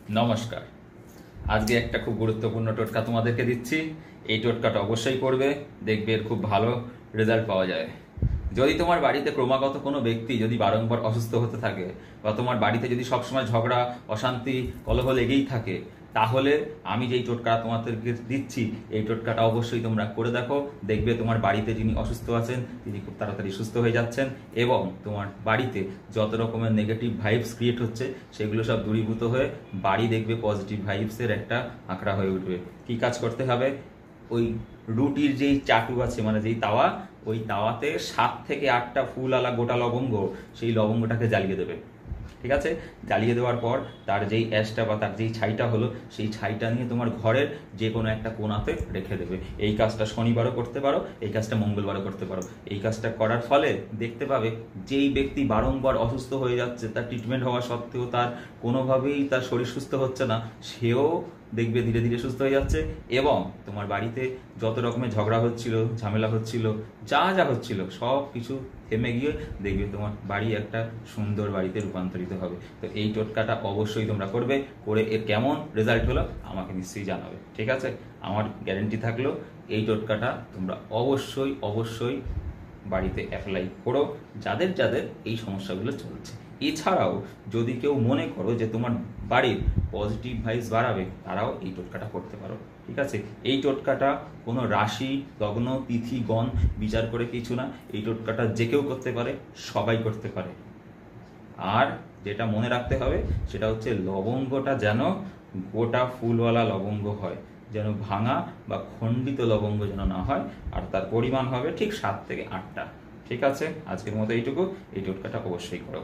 নমস্কার। আজকে একটা খুব গুরুত্বপূর্ণ টোটকা তোমাদেরকে দিচ্ছি। এই টোটকাটা অবশ্যই করবে, দেখবে এর খুব ভালো রেজাল্ট পাওয়া যায়। যদি তোমার বাড়িতে ক্রমাগত কোনো ব্যক্তি যদি বারংবার অসুস্থ হতে থাকে, বা তোমার বাড়িতে যদি সবসময় ঝগড়া, অশান্তি, কলহ লেগেই থাকে, তাহলে আমি যেই টোটকা তোমাদেরকে দিচ্ছি এই টোটকাটা অবশ্যই তোমরা করে দেখো। দেখবে তোমার বাড়িতে যিনি অসুস্থ আছেন তিনি খুব তাড়াতাড়ি সুস্থ হয়ে যাচ্ছেন, এবং তোমার বাড়িতে যত রকমের নেগেটিভ ভাইবস ক্রিয়েট হচ্ছে সেগুলো সব দূরীভূত হয়ে বাড়ি দেখবে পজিটিভ ভাইবসের একটা আঁকড়া হয়ে উঠবে। কি কাজ করতে হবে? ওই রুটির যেই চাটু আছে, মানে যেই তাওয়া, ওই তাওয়াতে 7 থেকে 8টা ফুল আলা গোটা লবঙ্গ, সেই লবঙ্গটাকে জ্বালিয়ে দেবে। ঠিক আছে? জ্বালিয়ে দেওয়ার পর তার যেই অ্যাশটা বা তার যেই ছাইটা হলো, সেই ছাইটা নিয়ে তোমার ঘরের যে কোনো একটা কোণাতে রেখে দেবে। এই কাজটা শনিবারও করতে পারো, এই কাজটা মঙ্গলবারও করতে পারো। এই কাজটা করার ফলে দেখতে পাবে যেই ব্যক্তি বারংবার অসুস্থ হয়ে যাচ্ছে, তার ট্রিটমেন্ট হওয়া সত্ত্বেও তার কোনোভাবেই তার শরীর সুস্থ হচ্ছে না, সেও দেখবে ধীরে ধীরে সুস্থ হয়ে যাচ্ছে। এবং তোমার বাড়িতে যত রকমের ঝগড়া হচ্ছিল, ঝামেলা হচ্ছিল, যা যা হচ্ছিল সব কিছু থেমে গিয়ে দেখবে তোমার বাড়ি একটা সুন্দর বাড়িতে রূপান্তরিত হবে। তো এই টোটকাটা অবশ্যই তোমরা করবে, করে এর কেমন রেজাল্ট হলো আমাকে নিশ্চয়ই জানাবে। ঠিক আছে? আমার গ্যারেন্টি থাকলো এই টোটকাটা তোমরা অবশ্যই অবশ্যই বাড়িতে অ্যাপ্লাই করো, যাদের যাদের এই সমস্যাগুলো চলছে। এছাড়াও যদি কেউ মনে করো যে তোমার বাড়ির পজিটিভ ভাইবস বাড়াবে, তারাও এই টোটকাটা করতে পারো। ঠিক আছে? এই টোটকাটা কোনো রাশি, লগ্ন, তিথি, গণ বিচার করে কিছু না। এই টোটকাটা যে কেউ করতে পারে, সবাই করতে পারে। আর যেটা মনে রাখতে হবে সেটা হচ্ছে লবঙ্গটা যেন গোটা ফুলওয়ালা লবঙ্গ হয়, যেন ভাঙা বা খণ্ডিত লবঙ্গ যেন না হয়। আর তার পরিমাণ হবে ঠিক 7 থেকে 8টা। ঠিক আছে? আজকের মতো এইটুকু। এই টোটকাটা অবশ্যই করো।